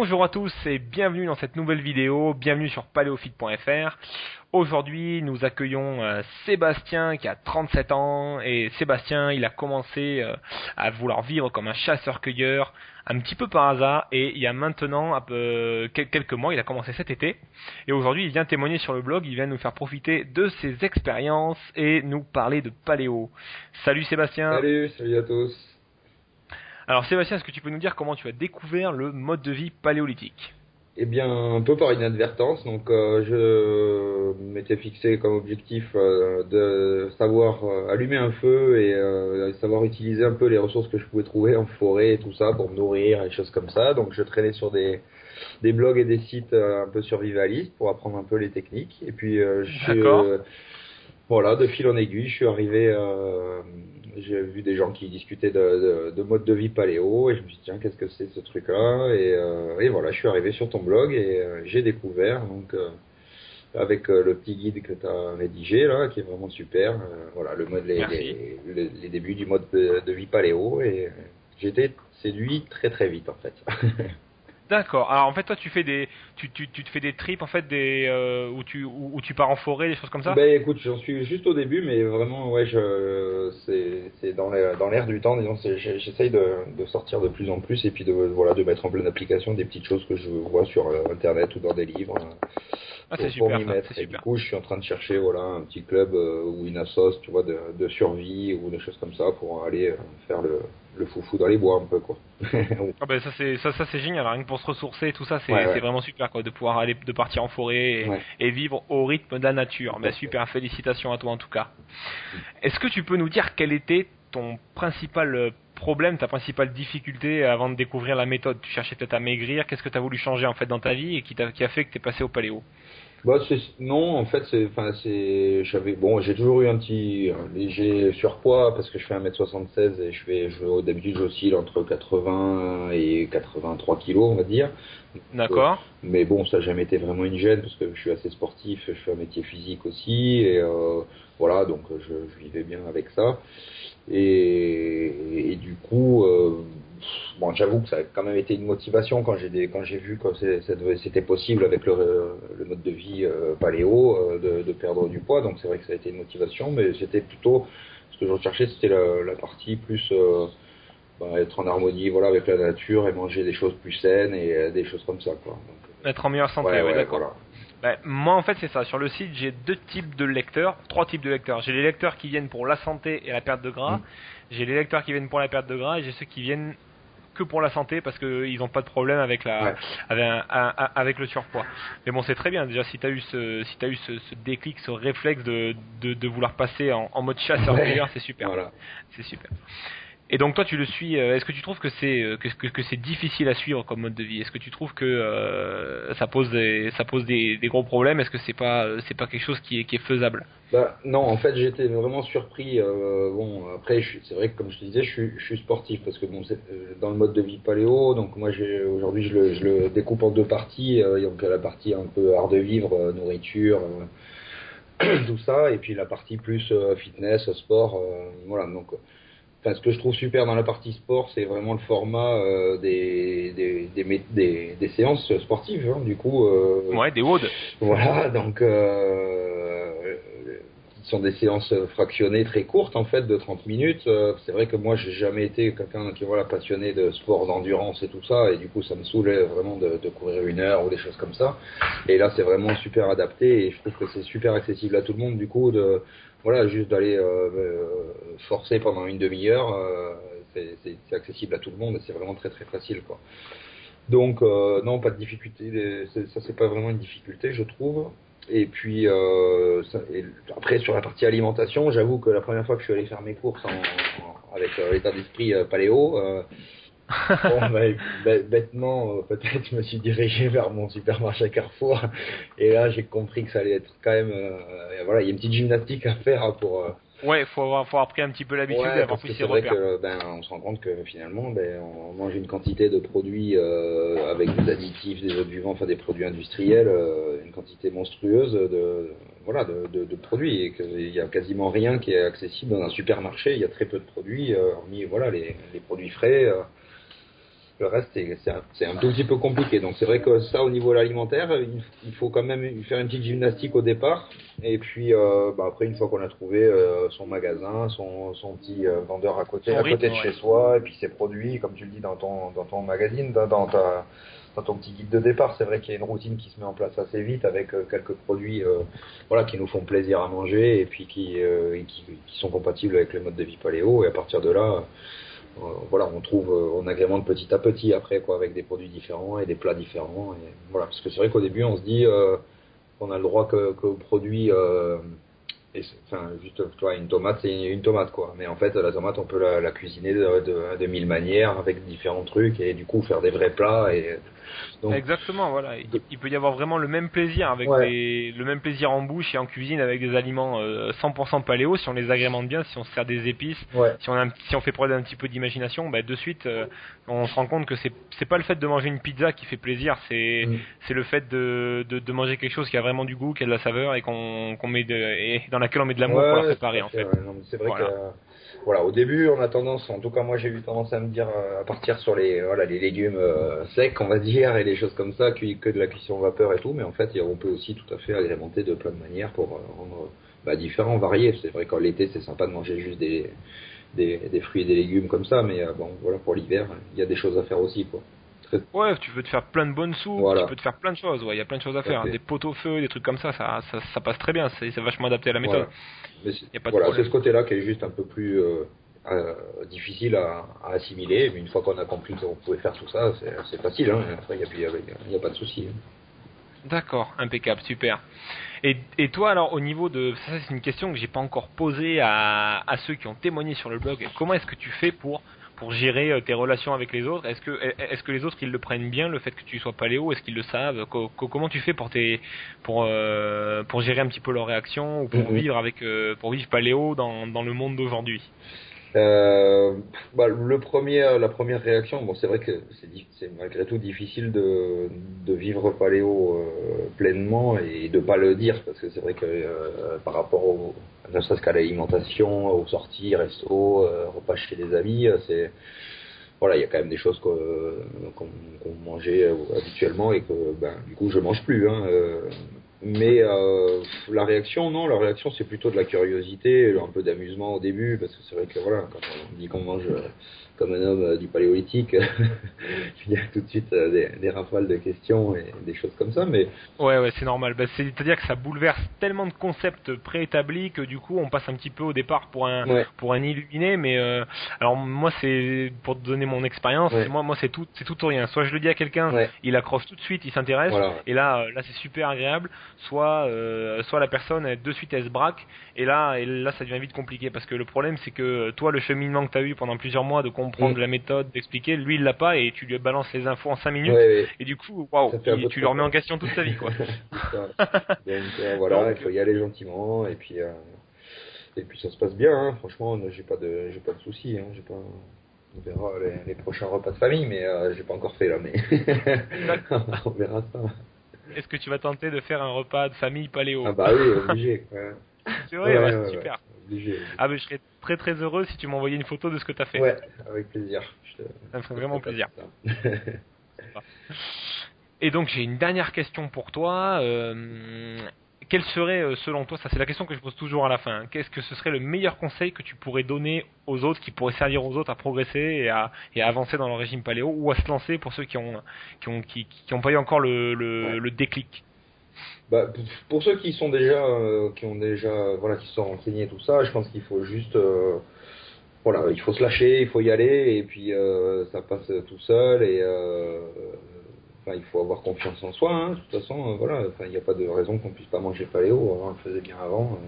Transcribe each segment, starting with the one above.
Bonjour à tous et bienvenue dans cette nouvelle vidéo, bienvenue sur paléofit.fr. Aujourd'hui nous accueillons Sébastien qui a 37 ans et Sébastien il a commencé à vouloir vivre comme un chasseur-cueilleur un petit peu par hasard et il y a maintenant quelques mois, il a commencé cet été et aujourd'hui il vient témoigner sur le blog, il vient nous faire profiter de ses expériences et nous parler de paléo. Salut Sébastien. Salut à tous. Alors Sébastien, est-ce que tu peux nous dire comment tu as découvert le mode de vie paléolithique? Eh bien, un peu par inadvertance, donc je m'étais fixé comme objectif de savoir allumer un feu et savoir utiliser un peu les ressources que je pouvais trouver en forêt et tout ça pour me nourrir et des choses comme ça. Donc je traînais sur des blogs et des sites un peu survivalistes pour apprendre un peu les techniques. Et puis D'accord. voilà, de fil en aiguille, je suis arrivé. J'ai vu des gens qui discutaient de mode de vie paléo et je me suis dit tiens qu'est-ce que c'est ce truc-là et voilà je suis arrivé sur ton blog et j'ai découvert donc avec le petit guide que tu as rédigé là qui est vraiment super voilà le mode Merci. les débuts du mode de vie paléo et j'ai été séduit très très vite en fait. D'accord. Alors en fait toi tu te fais des trips en fait où tu pars en forêt, des choses comme ça? Ben écoute, j'en suis juste au début, mais vraiment, ouais, c'est dans l'air du temps. Disons, j'essaye de sortir de plus en plus et puis voilà, de mettre en pleine application des petites choses que je vois sur Internet ou dans des livres Ah c'est pour super m'y ça, mettre. c'est Et du super. coup, je suis en train de chercher, voilà, un petit club ou une assoce, tu vois, de survie ou des choses comme ça pour aller faire le foufou dans les bois un peu, quoi. Ah ben ça c'est génial, hein. Rien que pour se ressourcer et tout ça Ouais, c'est ouais, vraiment super quoi de pouvoir de partir en forêt ouais, et vivre au rythme de la nature. tout Ben à fait. super, félicitations à toi en tout cas. Est-ce que tu peux nous dire quel était ton principal problème, ta principale difficulté avant de découvrir la méthode? Tu cherchais peut-être à maigrir, qu'est-ce que tu as voulu changer en fait dans ta vie et qui a fait que tu es passé au paléo? Bah non en fait bon j'ai toujours eu un léger surpoids parce que je fais 1m76 et d'habitude j'oscille entre 80 et 83 kilos on va dire. Euh, D'accord. mais bon ça n'a jamais été vraiment une gêne parce que je suis assez sportif, je fais un métier physique aussi et voilà donc je vivais bien avec ça et du coup bon, j'avoue que ça a quand même été une motivation quand j'ai vu que c'était possible avec le mode de vie paléo de perdre du poids. Donc c'est vrai que ça a été une motivation, mais c'était plutôt ce que je recherchais, c'était la partie plus être en harmonie, voilà, avec la nature et manger des choses plus saines et des choses comme ça, quoi. Être en meilleure santé, Ouais, oui, ouais, d'accord. voilà. Ben, moi, en fait, c'est ça. Sur le site, j'ai deux types de lecteurs, trois types de lecteurs. J'ai les lecteurs qui viennent pour la santé et la perte de gras. Mm. J'ai les lecteurs qui viennent pour la perte de gras et j'ai ceux qui viennent que pour la santé parce qu'ils n'ont pas de problème avec Ouais, avec le surpoids. Mais bon, c'est très bien. Déjà, si t'as eu ce déclic, ce réflexe de vouloir passer en mode ouais, chasseur-cueilleur, c'est super. voilà. C'est super. Et donc toi tu le suis, est-ce que tu trouves que que c'est difficile à suivre comme mode de vie? Est-ce que tu trouves que ça pose des gros problèmes? Est-ce que c'est pas quelque chose qui est faisable? Bah, non, en fait, j'étais vraiment surpris. Bon, après, c'est vrai que comme je te disais, je suis sportif parce que bon, c'est dans le mode de vie paléo. Donc moi, aujourd'hui, je le découpe en deux parties. Donc la partie un peu art de vivre, nourriture, tout ça, et puis la partie plus fitness, sport. Voilà. Donc, enfin, ce que je trouve super dans la partie sport, c'est vraiment le format des séances sportives. Hein. Du coup, Ouais, des WOD. voilà, donc qui sont des séances fractionnées très courtes en fait de 30 minutes. C'est vrai que moi j'ai jamais été quelqu'un qui voilà passionné de sport d'endurance et tout ça et du coup ça me saoulait vraiment de courir une heure ou des choses comme ça. Et là c'est vraiment super adapté et je trouve que c'est super accessible à tout le monde du coup de voilà juste d'aller forcer pendant une demi-heure. C'est accessible à tout le monde et c'est vraiment très très facile quoi. Donc non, pas de difficulté. Ça c'est pas vraiment une difficulté, je trouve. Et puis après sur la partie alimentation, j'avoue que la première fois que je suis allé faire mes courses avec l'état d'esprit paléo, bon, bêtement peut-être je me suis dirigé vers mon supermarché Carrefour et là j'ai compris que ça allait être quand même voilà, il y a une petite gymnastique à faire hein, pour Ouais, faut avoir pris un petit peu l'habitude et ouais, avoir parce pris que ses c'est vrai repères. que ben on se rend compte que finalement ben on mange une quantité de produits avec des additifs, des adjuvants, enfin des produits industriels, une quantité monstrueuse de voilà de produits et qu'il y a quasiment rien qui est accessible dans un supermarché. Il y a très peu de produits, hormis voilà les produits frais. Le reste, c'est un tout petit peu compliqué. Donc c'est vrai que ça, au niveau alimentaire, il faut quand même faire une petite gymnastique au départ. Et puis après, une fois qu'on a trouvé son magasin, son petit vendeur à côté de chez soi, et puis ses produits, comme tu le dis dans ton magazine, dans ton petit guide de départ, c'est vrai qu'il y a une routine qui se met en place assez vite avec quelques produits qui nous font plaisir à manger et puis qui sont compatibles avec le mode de vie paléo. Et à partir de là, on trouve, on agrémente petit à petit après, quoi, avec des produits différents et des plats différents. Et voilà, parce que c'est vrai qu'au début, on se dit qu'on a le droit qu'aux produits. Juste, tu vois, une tomate, c'est une tomate, quoi. Mais en fait, la tomate, on peut la cuisiner de mille manières avec différents trucs et du coup faire des vrais plats. Donc, exactement, voilà. Il peut y avoir vraiment le même plaisir avec le même plaisir en bouche et en cuisine avec des aliments 100% paléo si on les agrémente bien, si on se sert des épices, si on fait preuve d'un petit peu d'imagination, de suite on se rend compte que c'est pas le fait de manger une pizza qui fait plaisir, c'est le fait de manger quelque chose qui a vraiment du goût, qui a de la saveur et qu'on met et dans laquelle on met de l'amour pour la préparer en fait. Non, c'est vrai que au début, on a tendance, en tout cas moi j'ai eu tendance à me dire à partir sur les légumes secs, on va dire, et les choses comme ça, que de la cuisson vapeur et tout, mais en fait on peut aussi tout à fait agrémenter de plein de manières pour rendre différents, variés. C'est vrai qu'en l'été c'est sympa de manger juste des fruits et des légumes comme ça, mais pour l'hiver il y a des choses à faire aussi, quoi. Ouais, tu veux te faire plein de bonnes soupes, tu peux te faire plein de choses, il y a plein de choses à faire, des pot-au-feu, des trucs comme ça passe très bien, c'est vachement adapté à la méthode. C'est ce côté-là qui est juste un peu plus difficile à assimiler, mais une fois qu'on a compris qu'on pouvait faire tout ça, c'est facile, hein. Après il n'y a pas de souci. Hein. D'accord, impeccable, super. Et toi alors au niveau de ça, c'est une question que j'ai pas encore posée à ceux qui ont témoigné sur le blog. Comment est-ce que tu fais pour gérer tes relations avec les autres? Est-ce que les autres ils le prennent bien, le fait que tu sois paléo? Est-ce qu'ils le savent? Comment tu fais pour gérer un petit peu leurs réactions ou pour vivre paléo dans le monde d'aujourd'hui? La première réaction, c'est vrai que c'est malgré tout difficile de vivre paléo pleinement et de pas le dire, parce que c'est vrai que par rapport ne serait-ce qu'à l'alimentation, aux sorties, resto, repas chez des amis, il y a quand même des choses qu'on mangeait habituellement et que du coup je mange plus, hein. Mais la réaction c'est plutôt de la curiosité, un peu d'amusement au début, parce que c'est vrai que quand on dit qu'on mange comme un homme du paléolithique, il y a tout de suite des rafales de questions et des choses comme ça. Mais ouais, c'est normal. C'est-à-dire que ça bouleverse tellement de concepts préétablis que du coup on passe un petit peu au départ pour un illuminé. Mais alors moi c'est pour te donner mon expérience, moi c'est tout ou rien. Soit je le dis à quelqu'un, il accroche tout de suite, il s'intéresse, et là c'est super agréable. Soit la personne de suite elle se braque, et là ça devient vite compliqué, parce que le problème c'est que toi le cheminement que tu as eu pendant plusieurs mois de comprendre la méthode, d'expliquer, lui il l'a pas, et tu lui balances les infos en 5 minutes, et du coup tu le remets en question toute sa vie, quoi. Donc il faut y aller gentiment, et puis ça se passe bien, hein. Franchement j'ai pas de soucis, hein. On verra les prochains repas de famille, mais j'ai pas encore fait là, mais on verra ça. Est-ce que tu vas tenter de faire un repas de famille paléo? Ah bah oui, obligé. C'est vrai, super. Obligé. Ah je serais très très heureux si tu m'envoyais une photo de ce que tu as fait. Ouais, avec plaisir. Ça me ferait vraiment plaisir. Et donc j'ai une dernière question pour toi. Quel serait, selon toi, ça c'est la question que je pose toujours à la fin, qu'est-ce que ce serait le meilleur conseil que tu pourrais donner aux autres, qui pourrait servir aux autres à progresser et à avancer dans le régime paléo, ou à se lancer pour ceux qui ont pas eu encore le déclic? Pour ceux qui sont déjà qui se sont renseignés, tout ça, je pense qu'il faut juste il faut se lâcher, il faut y aller, et puis ça passe tout seul, et il faut avoir confiance en soi, hein. De toute façon, il n'y a pas de raison qu'on puisse pas manger paléo, on le faisait bien avant,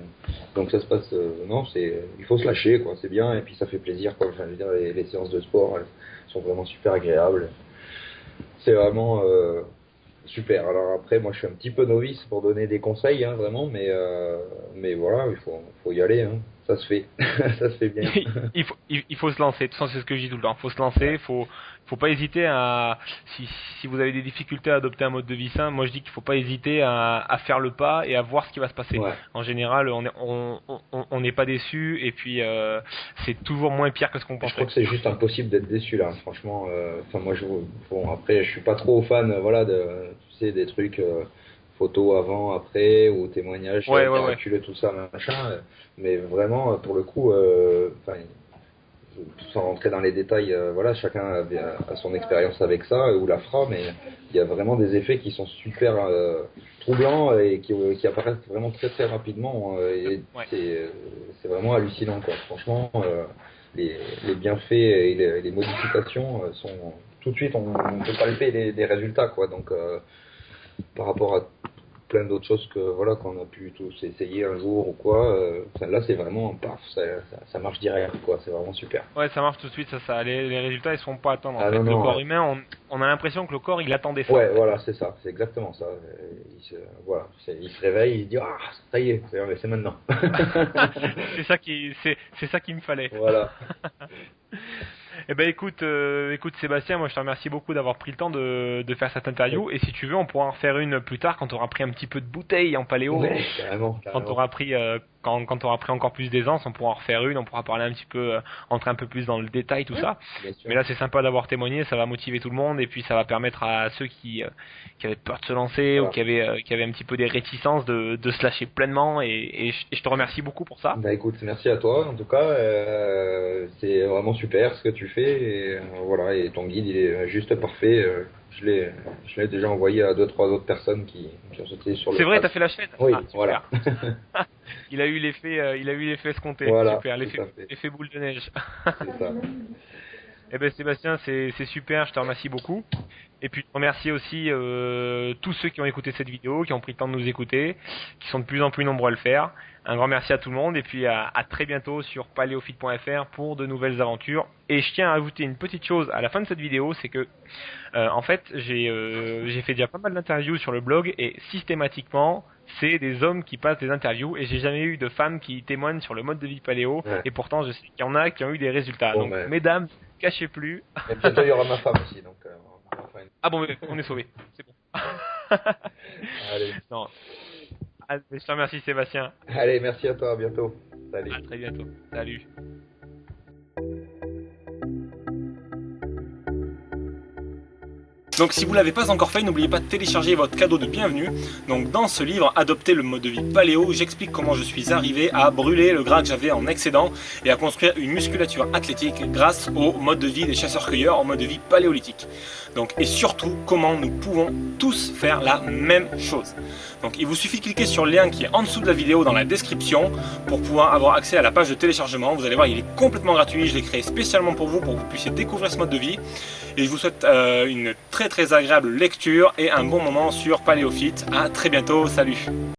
donc ça se passe, il faut se lâcher, quoi, c'est bien, et puis ça fait plaisir, quoi. Enfin, je veux dire, les séances de sport, elles sont vraiment super agréables, c'est vraiment super. Alors après, moi je suis un petit peu novice pour donner des conseils, hein, vraiment, mais voilà, il faut y aller, hein. ça se fait. Ça se fait bien. Il faut se lancer. De toute façon, c'est ce que je dis tout le temps. Il faut se lancer. Faut pas hésiter à, si vous avez des difficultés à adopter un mode de vie sain, moi je dis qu'il faut pas hésiter à faire le pas et à voir ce qui va se passer. Ouais. En général, on n'est pas déçu et puis c'est toujours moins pire que ce qu'on Je pensait. crois que c'est juste impossible d'être déçu là. Franchement, enfin moi bon après je suis pas trop fan, voilà, tu sais, des trucs photos avant, après ou témoignages miraculeux, tout ça machin. Mais vraiment pour le coup, enfin sans rentrer dans les détails, voilà, chacun a son expérience avec ça ou la fera, mais il y a vraiment des effets qui sont super troublants et qui apparaissent vraiment très très rapidement. Et c'est vraiment hallucinant, quoi. Franchement, les bienfaits et les modifications sont tout de suite, on peut palper les résultats, quoi. Donc par rapport à plein d'autres choses que voilà qu'on a pu tous essayer un jour ou quoi, là c'est vraiment paf, ça marche direct, quoi, c'est vraiment super. Ouais, ça marche tout de suite, les résultats ils se font pas attendre. En fait. Le corps humain, on a l'impression que le corps il attendait ça. Ouais, voilà, c'est ça, c'est exactement ça. Il se réveille, il dit ah ça y est, c'est maintenant. c'est ça qu'il me fallait. Voilà. Eh ben écoute Sébastien, moi je te remercie beaucoup d'avoir pris le temps de faire cette interview, et si tu veux on pourra en refaire une plus tard quand tu auras pris un petit peu de bouteille en paléo. Ouais, carrément. Quand tu auras pris quand tu auras pris encore plus d'aisance, on pourra en refaire une, on pourra parler un petit peu, entrer un peu plus dans le détail, tout ça. Mais là c'est sympa d'avoir témoigné, ça va motiver tout le monde et puis ça va permettre à ceux qui avaient peur de se lancer ou qui avaient un petit peu des réticences de se lâcher pleinement, et je te remercie beaucoup pour ça. Bah écoute, merci à toi en tout cas, c'est vraiment super ce que tu fais, et voilà, et ton guide il est juste parfait. Je l'ai déjà envoyé à 2-3 autres personnes qui ont sauté sur le. C'est vrai, t'as fait la chaîne. Oui, voilà. Il a eu l'effet escompté. Voilà, super, l'effet boule de neige. C'est ça. Eh ben Sébastien, c'est super, je te remercie beaucoup. Et puis je remercie aussi tous ceux qui ont écouté cette vidéo, qui ont pris le temps de nous écouter, qui sont de plus en plus nombreux à le faire. Un grand merci à tout le monde, et puis à très bientôt sur paleofit.fr pour de nouvelles aventures. Et je tiens à ajouter une petite chose à la fin de cette vidéo, c'est que en fait j'ai fait déjà pas mal d'interviews sur le blog, et systématiquement c'est des hommes qui passent des interviews, et j'ai jamais eu de femmes qui témoignent sur le mode de vie paléo, et pourtant je sais qu'il y en a qui ont eu des résultats. Bon, donc mesdames, cachez plus. Et bientôt il y aura ma femme aussi, donc Ah bon, on est sauvés, c'est bon. Allez. Non. Allez, je te remercie Sébastien. Allez, merci à toi, à bientôt. Salut. À très bientôt. Salut. Donc si vous ne l'avez pas encore fait, n'oubliez pas de télécharger votre cadeau de bienvenue. Donc dans ce livre, Adopter le mode de vie paléo, j'explique comment je suis arrivé à brûler le gras que j'avais en excédent et à construire une musculature athlétique grâce au mode de vie des chasseurs-cueilleurs, au mode de vie paléolithique. Donc, et surtout, comment nous pouvons tous faire la même chose. Donc il vous suffit de cliquer sur le lien qui est en dessous de la vidéo dans la description pour pouvoir avoir accès à la page de téléchargement. Vous allez voir, il est complètement gratuit, je l'ai créé spécialement pour que vous puissiez découvrir ce mode de vie. Et je vous souhaite une très agréable lecture et un bon moment sur Paléofit. À très bientôt, salut!